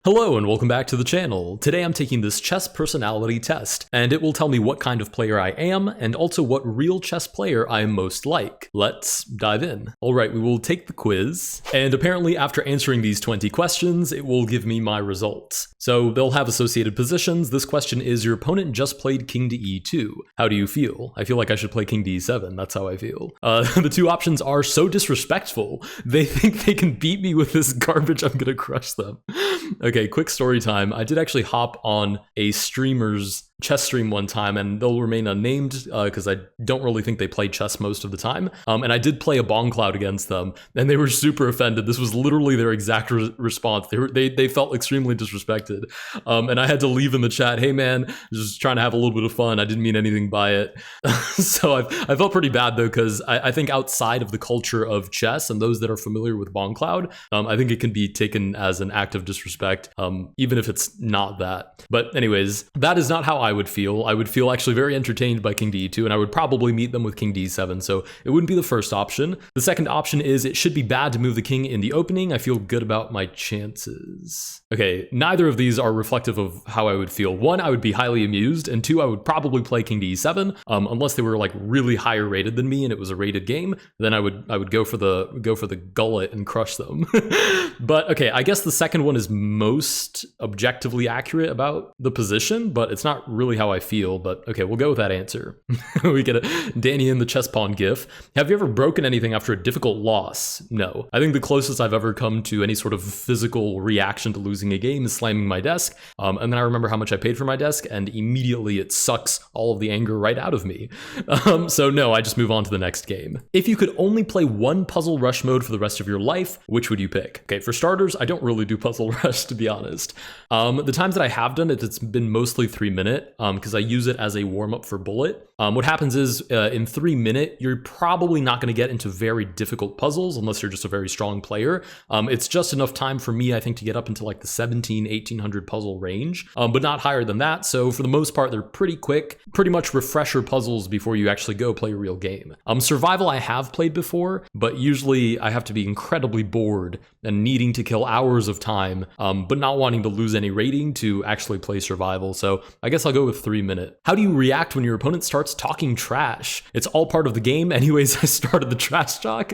Hello and welcome back to the channel. Today I'm taking this chess personality test, and it will tell me what kind of player I am, and also what real chess player I am most like. Let's dive in. Alright, we will take the quiz, and apparently after answering these 20 questions, it will give me my results. So they'll have associated positions. This question is, your opponent just played king to e2. How do you feel? I feel like I should play king to e7, that's how I feel. The two options are so disrespectful. They think they can beat me with this garbage, I'm gonna crush them. Okay, quick story time. I did actually hop on a streamer's chess stream one time, and they'll remain unnamed because I don't really think they play chess most of the time. And I did play a bong cloud against them, and they were super offended. This was literally their exact response. They felt extremely disrespected, and I had to leave in the chat, hey man, just trying to have a little bit of fun. I didn't mean anything by it. So I felt pretty bad though, because I think outside of the culture of chess and those that are familiar with bong cloud, I think it can be taken as an act of disrespect, even if it's not that. But anyways, that is not how I would feel. I would feel actually very entertained by king to e2, and I would probably meet them with king to e7, so it wouldn't be the first option. The second option is, it should be bad to move the king in the opening. I feel good about my chances. Okay, neither of these are reflective of how I would feel. One, I would be highly amused, and two, I would probably play king to e7, unless they were like really higher rated than me and it was a rated game. Then I would go for the gullet and crush them. But okay, I guess the second one is most objectively accurate about the position, but it's not really how I feel. But okay, we'll go with that answer. We get a Danny in the chess pawn gif. Have you ever broken anything after a difficult loss? No. I think the closest I've ever come to any sort of physical reaction to losing a game is slamming my desk. And then I remember how much I paid for my desk, and immediately it sucks all of the anger right out of me. So no, I just move on to the next game. If you could only play one puzzle rush mode for the rest of your life, which would you pick? Okay, for starters, I don't really do puzzle rush, to be honest. The times that I have done it, it's been mostly 3-minute, because I use it as a warm-up for bullet. What happens is, in 3-minute, you're probably not going to get into very difficult puzzles unless you're just a very strong player. It's just enough time for me, I think, to get up into like the 1800 puzzle range, but not higher than that. So for the most part, they're pretty quick, pretty much refresher puzzles before you actually go play a real game. Survival I have played before, but usually I have to be incredibly bored and needing to kill hours of time, but not wanting to lose any rating to actually play survival. So I guess I'll go with 3-minute. How do you react when your opponent starts talking trash? It's all part of the game. Anyways, I started the trash talk,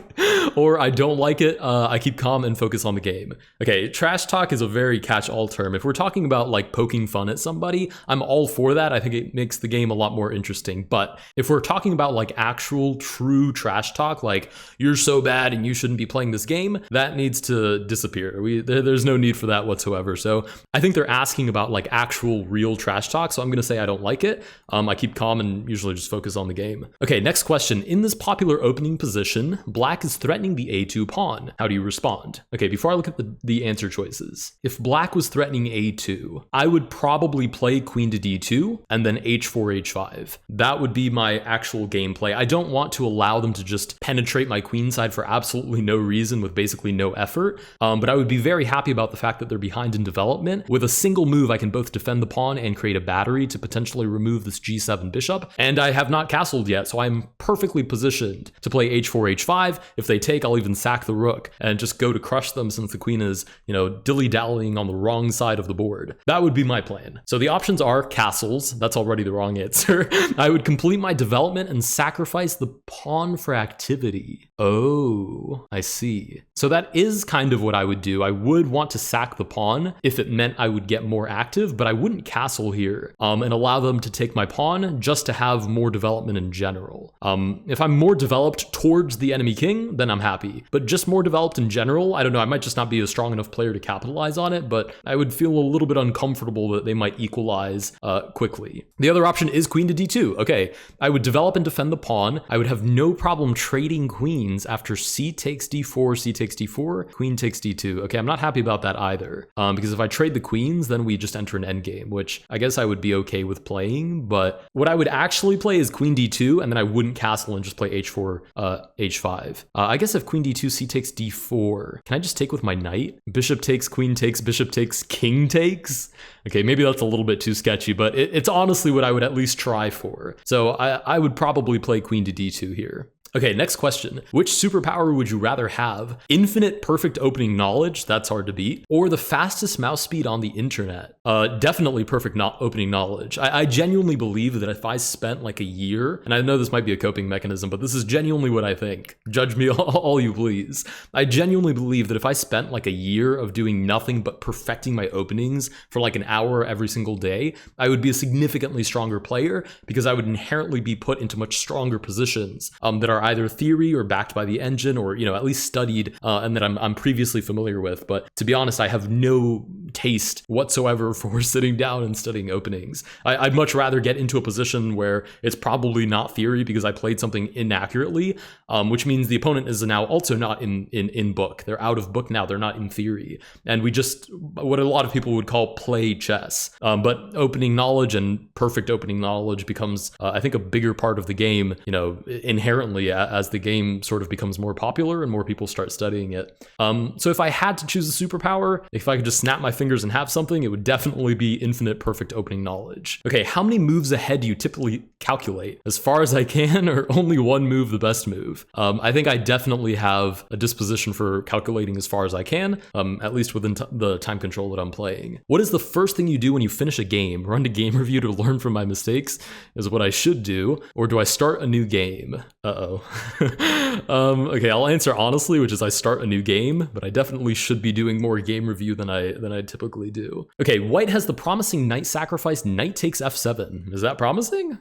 or I don't like it. I keep calm and focus on the game. Okay, trash talk is a very catch-all term. If we're talking about like poking fun at somebody, I'm all for that. I think it makes the game a lot more interesting. But if we're talking about like actual true trash talk, like you're so bad and you shouldn't be playing this game, that needs to disappear. There's no need for that whatsoever. So I think they're asking about like actual real trash talk. So I'm going to say I don't like it. I keep calm and usually just focus on the game. Okay, next question. In this popular opening position, black is threatening the a2 pawn. How do you respond? Okay, before I look at the answer choices, if black was threatening a2, I would probably play queen to d2 and then h4, h5. That would be my actual gameplay. I don't want to allow them to just penetrate my queen side for absolutely no reason with basically no effort, but I would be very happy about the fact that they're behind in development. With a single move, I can both defend the pawn and create a battery to potentially remove this g7 bishop, and I have not castled yet, so I'm perfectly positioned to play h4, h5. If they take, I'll even sack the rook and just go to crush them, since the queen is, dilly-dallying on the wrong side of the board. That would be my plan. So the options are castles. That's already the wrong answer. I would complete my development and sacrifice the pawn for activity. Oh, I see. So that is kind of what I would do. I would want to sack the pawn if it meant I would get more active, but I wouldn't castle here and allow them to take my pawn just to have more development in general. If I'm more developed towards the enemy king, then I'm happy. But just more developed in general, I don't know, I might just not be a strong enough player to capitalize on it, but I would feel a little bit uncomfortable that they might equalize quickly. The other option is queen to d2. Okay, I would develop and defend the pawn. I would have no problem trading queens after c takes d4, c takes d4, queen takes d2. Okay, I'm not happy about that either, because if I trade the queens, then we just enter an endgame, which I guess I would be okay with playing, but what I would actually play is queen d2, and then I wouldn't castle and just play h4, h5. I guess if queen d2, c takes d4, can I just take with my knight? Bishop takes, queen takes, bishop takes, king takes? Okay, maybe that's a little bit too sketchy, but it's honestly what I would at least try for. So I would probably play queen to d2 here. Okay, next question. Which superpower would you rather have? Infinite perfect opening knowledge, that's hard to beat, or the fastest mouse speed on the internet? Definitely perfect opening knowledge. I genuinely believe that if I spent like a year, and I know this might be a coping mechanism, but this is genuinely what I think. Judge me all you please. I genuinely believe that if I spent like a year of doing nothing but perfecting my openings for like an hour every single day, I would be a significantly stronger player because I would inherently be put into much stronger positions that are either theory or backed by the engine, or at least studied and that I'm previously familiar with. But to be honest, I have no taste whatsoever for sitting down and studying openings. I'd much rather get into a position where it's probably not theory because I played something inaccurately, which means the opponent is now also not in book. They're out of book now. They're not in theory. And we just, what a lot of people would call play chess. But opening knowledge and perfect opening knowledge becomes, I think, a bigger part of the game, inherently as the game sort of becomes more popular and more people start studying it. So if I had to choose a superpower, if I could just snap my fingers and have something, it would definitely be infinite perfect opening knowledge. Okay, how many moves ahead do you typically calculate? As far as I can, or only one move the best move? I think I definitely have a disposition for calculating as far as I can, at least within the time control that I'm playing. What is the first thing you do when you finish a game? Run to game review to learn from my mistakes is what I should do, or do I start a new game? Okay, I'll answer honestly, which is I start a new game, but I definitely should be doing more game review than I typically do. Okay, white has the promising knight sacrifice, knight takes f7. Is that promising?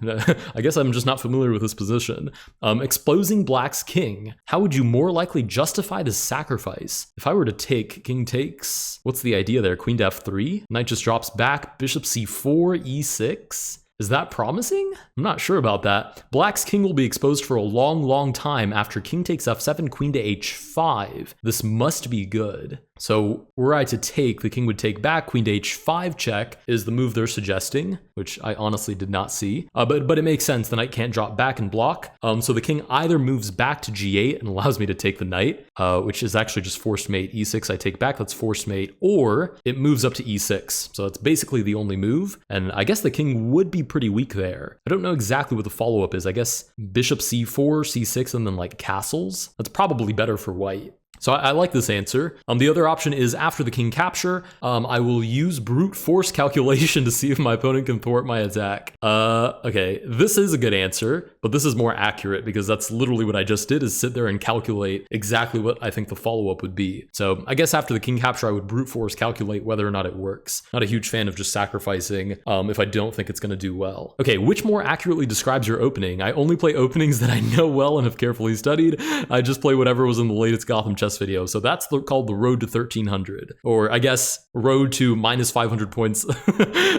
I guess I'm just not familiar with this position. Exposing black's king. How would you more likely justify this sacrifice? If I were to take, king takes, what's the idea there? Queen to f3? Knight just drops back, bishop c4, e6? Is that promising? I'm not sure about that. Black's king will be exposed for a long time after king takes f7, queen to h5. This must be good. So were I to take, the king would take back, queen to h5 check is the move they're suggesting, which I honestly did not see. But it makes sense, the knight can't drop back and block. So the king either moves back to g8 and allows me to take the knight, which is actually just forced mate. e6 I take back, that's forced mate, or it moves up to e6. So it's basically the only move. And I guess the king would be pretty weak there. I don't know exactly what the follow-up is. I guess bishop c4, c6, and then like castles. That's probably better for white. So I like this answer. The other option is after the king capture, I will use brute force calculation to see if my opponent can thwart my attack. Okay, this is a good answer, but this is more accurate because that's literally what I just did, is sit there and calculate exactly what I think the follow-up would be. So I guess after the king capture, I would brute force calculate whether or not it works. Not a huge fan of just sacrificing if I don't think it's gonna do well. Okay, which more accurately describes your opening? I only play openings that I know well and have carefully studied. I just play whatever was in the latest Gotham chess video. So that's called the road to 1300, or I guess road to minus 500 points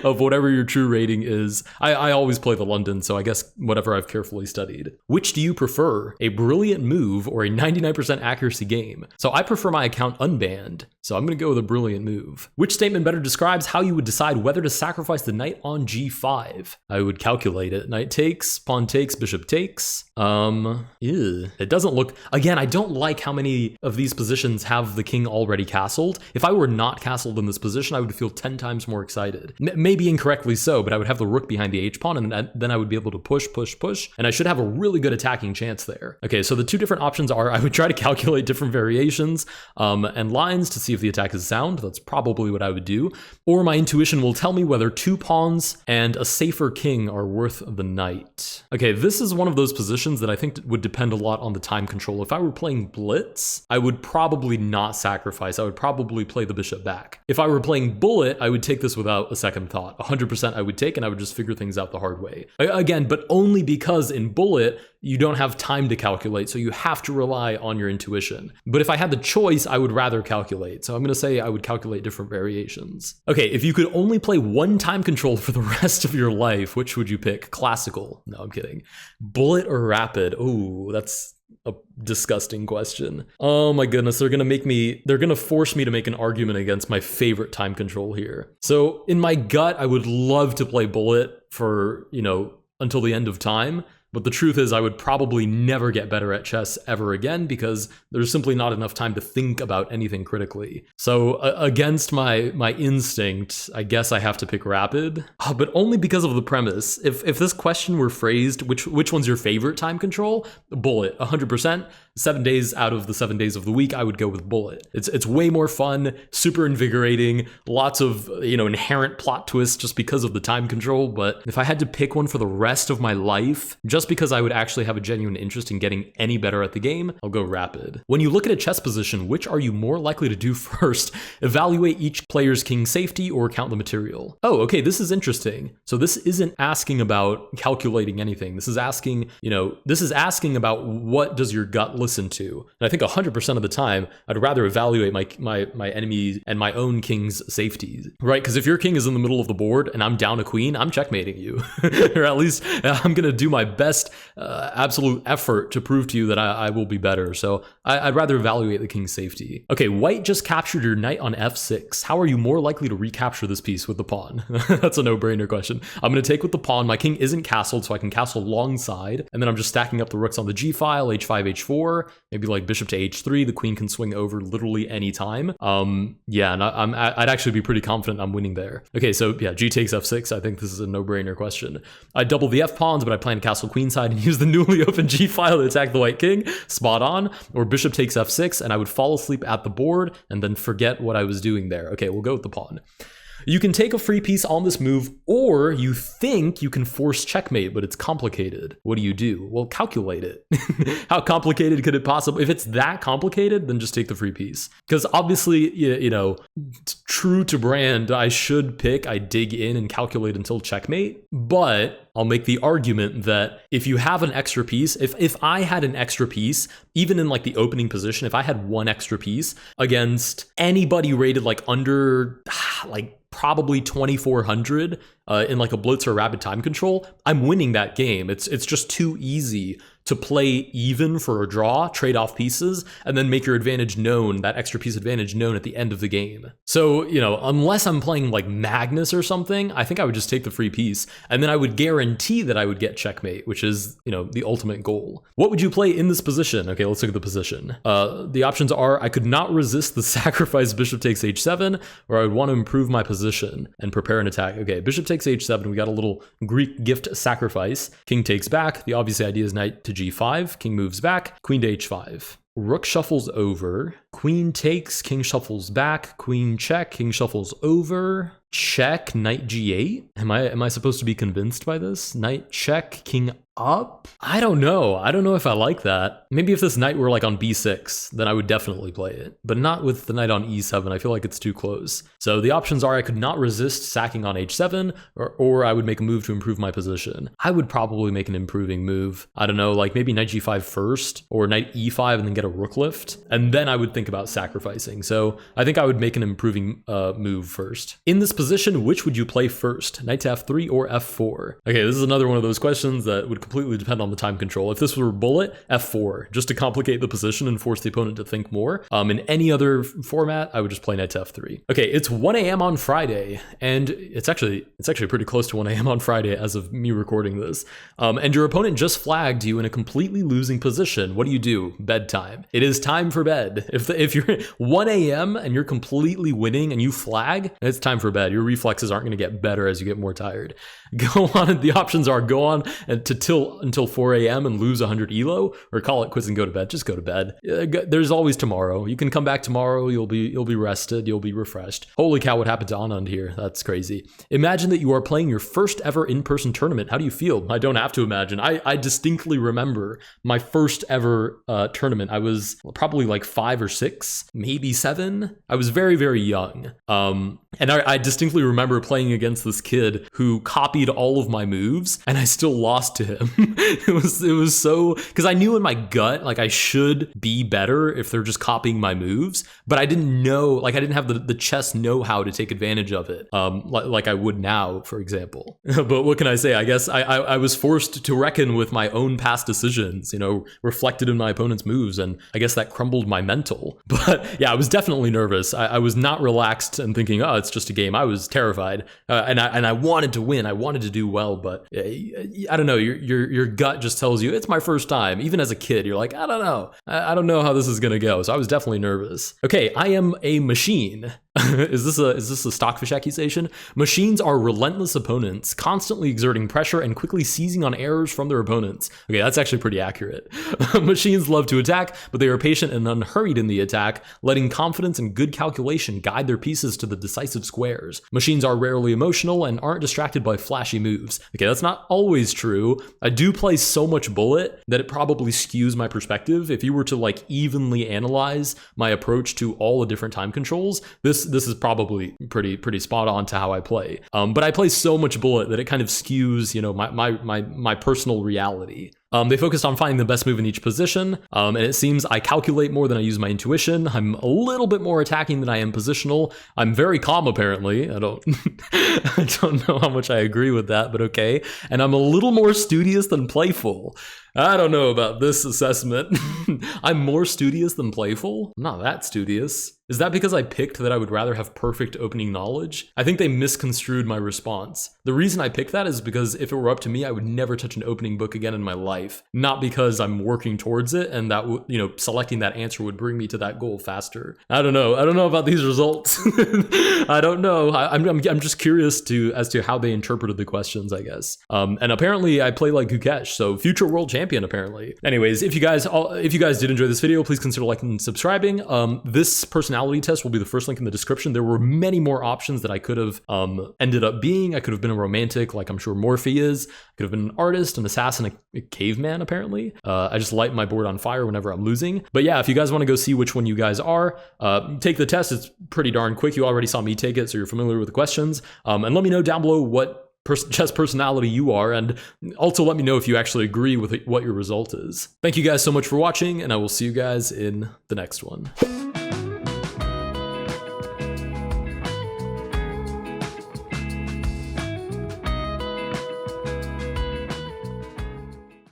of whatever your true rating is. I always play the London, so I guess whatever I've carefully studied. Which do you prefer, a brilliant move or a 99% accuracy game? So I prefer my account unbanned, so I'm gonna go with a brilliant move. Which statement better describes how you would decide whether to sacrifice the knight on g5? I would calculate it. Knight takes, pawn takes, bishop takes. It doesn't look, again, I don't like how many of these positions have the king already castled. If I were not castled in this position, I would feel 10 times more excited. Maybe incorrectly so, but I would have the rook behind the h-pawn, and then I would be able to push, and I should have a really good attacking chance there. Okay, so the two different options are I would try to calculate different variations and lines to see if the attack is sound. That's probably what I would do. Or my intuition will tell me whether two pawns and a safer king are worth the knight. Okay, this is one of those positions that I think would depend a lot on the time control. If I were playing blitz, I would probably not sacrifice. I would probably play the bishop back. If I were playing bullet, I would take this without a second thought. 100% I would take, and I would just figure things out the hard way. Again, but only because in bullet, you don't have time to calculate, so you have to rely on your intuition. But if I had the choice, I would rather calculate. So I'm gonna say I would calculate different variations. Okay, if you could only play one time control for the rest of your life, which would you pick? Classical? No, I'm kidding. Bullet or rapid? Oh, that's a disgusting question. Oh my goodness, they're gonna force me to make an argument against my favorite time control here. So in my gut, I would love to play bullet for, until the end of time. But the truth is I would probably never get better at chess ever again because there's simply not enough time to think about anything critically. So against my instinct, I guess I have to pick rapid, but only because of the premise. If this question were phrased, which one's your favorite time control? Bullet, 100%. 7 days out of the 7 days of the week, I would go with bullet. It's way more fun, super invigorating, lots of inherent plot twists just because of the time control. But if I had to pick one for the rest of my life, just because I would actually have a genuine interest in getting any better at the game, I'll go rapid. When you look at a chess position, which are you more likely to do first? Evaluate each player's king safety or count the material. Oh, okay, this is interesting. So this isn't asking about calculating anything. This is asking, about what does your gut listen to? And I think 100% of the time, I'd rather evaluate my enemy and my own king's safety, right? Because if your king is in the middle of the board and I'm down a queen, I'm checkmating you. Or at least I'm going to do my best absolute effort to prove to you that I will be better. So I'd rather evaluate the king's safety. Okay, white just captured your knight on f6. How are you more likely to recapture this piece with the pawn? That's a no-brainer question. I'm going to take with the pawn. My king isn't castled, so I can castle alongside. And then I'm just stacking up the rooks on the g file, h5, h4, maybe like bishop to h3. The queen can swing over literally any time. Yeah, and I'd actually be pretty confident I'm winning there. Okay, so yeah, g takes f6. I think this is a no-brainer question. I double the f-pawns, but I plan to castle queenside and use the newly opened g file to attack the white king. Spot on. Or bishop takes f6, and I would fall asleep at the board and then forget what I was doing there. Okay, we'll go with the pawn. You can take a free piece on this move, or you think you can force checkmate, but it's complicated. What do you do? Well, calculate it. How complicated could it possibly? If it's that complicated, then just take the free piece. Because obviously, true to brand, I dig in and calculate until checkmate. But I'll make the argument that if you have an extra piece, if I had an extra piece, even in like the opening position, if I had one extra piece against anybody rated like under probably 2400 in like a blitz or rapid time control, I'm winning that game. It's just too easy to play even for a draw, trade off pieces, and then make your advantage known, that extra piece advantage known at the end of the game. So, unless I'm playing like Magnus or something, I think I would just take the free piece, and then I would guarantee that I would get checkmate, which is, the ultimate goal. What would you play in this position? Okay, let's look at the position. The options are, I could not resist the sacrifice bishop takes h7, or I would want to improve my position and prepare an attack. Okay, bishop takes h7, we got a little Greek gift sacrifice. King takes back. The obvious idea is knight to g5, king moves back, queen to h5. Rook shuffles over, queen takes, king shuffles back, queen check, king shuffles over, check, knight g8. Am I supposed to be convinced by this? Knight check, king up? I don't know if I like that. Maybe if this knight were like on b6, then I would definitely play it, but not with the knight on e7. I feel like it's too close. So the options are I could not resist sacking on h7, or I would make a move to improve my position. I would probably make an improving move. I don't know, like maybe knight g5 first, or knight e5 and then get a rook lift, and then I would think about sacrificing. So I think I would make an improving move first. In this position, which would you play first? Knight to f3 or f4? Okay, this is another one of those questions that would completely depend on the time control. If this were bullet, f4, just to complicate the position and force the opponent to think more. In any other format, I would just play knight to f3. Okay, it's 1 a.m. on Friday, and it's actually pretty close to 1 a.m. on Friday as of me recording this. And your opponent just flagged you in a completely losing position. What do? Bedtime. It is time for bed. If you're 1 a.m. and you're completely winning and you flag, it's time for bed. Your reflexes aren't going to get better as you get more tired. Go on. The options are go on to tilt until 4 a.m. and lose 100 elo, or call it quits and go to bed. Just go to bed. There's always tomorrow. You can come back tomorrow. You'll be rested. You'll be refreshed. Holy cow, what happened to Anand here? That's crazy. Imagine that you are playing your first ever in-person tournament. How do you feel? I don't have to imagine. I distinctly remember my first ever tournament. I was probably like 5 or 6, maybe 7. I was very, very young. And I distinctly remember playing against this kid who copied all of my moves, and I still lost to him. It was so, because I knew in my gut, like I should be better if they're just copying my moves, but I didn't know, like I didn't have the chess know-how to take advantage of it, like I would now, for example. But what can I say? I guess I was forced to reckon with my own past decisions, reflected in my opponent's moves, and I guess that crumbled my mental. But yeah, I was definitely nervous. I was not relaxed and thinking, oh, it's just a game. I was terrified, and I wanted to win. I wanted to do well, but I don't know. Your gut just tells you it's my first time. Even as a kid, you're like, I don't know. I don't know how this is gonna go. So I was definitely nervous. Okay, I am a machine. Is this a stockfish accusation? Machines are relentless opponents, constantly exerting pressure and quickly seizing on errors from their opponents. Okay, that's actually pretty accurate. Machines love to attack, but they are patient and unhurried in the attack, letting confidence and good calculation guide their pieces to the decisive squares. Machines are rarely emotional and aren't distracted by flashy moves. Okay, that's not always true. I do play so much bullet that it probably skews my perspective. If you were to like evenly analyze my approach to all the different time controls, this is probably pretty spot on to how I play. But I play so much bullet that it kind of skews, you know, my personal reality. They focused on finding the best move in each position, and it seems I calculate more than I use my intuition. I'm a little bit more attacking than I am positional. I'm very calm, apparently. I don't I don't know how much I agree with that, but okay. And I'm a little more studious than playful. I don't know about this assessment. I'm more studious than playful? I'm not that studious. Is that because I picked that I would rather have perfect opening knowledge? I think they misconstrued my response. The reason I picked that is because if it were up to me, I would never touch an opening book again in my life. Not because I'm working towards it and that, you know, selecting that answer would bring me to that goal faster. I don't know. I don't know about these results. I don't know. I'm just curious as to how they interpreted the questions, I guess. And apparently I play like Gukesh, so future world champion apparently. Anyways, if you guys did enjoy this video, please consider liking and subscribing. This personality test will be the first link in the description. There were many more options that I could have ended up being. I could have been a romantic, like I'm sure Morphe is. I could have been an artist, an assassin, a caveman, apparently. I just light my board on fire whenever I'm losing. But yeah, if you guys want to go see which one you guys are, take the test. It's pretty darn quick. You already saw me take it, so you're familiar with the questions. And let me know down below what chess personality you are, and also let me know if you actually agree with what your result is. Thank you guys so much for watching, and I will see you guys in the next one.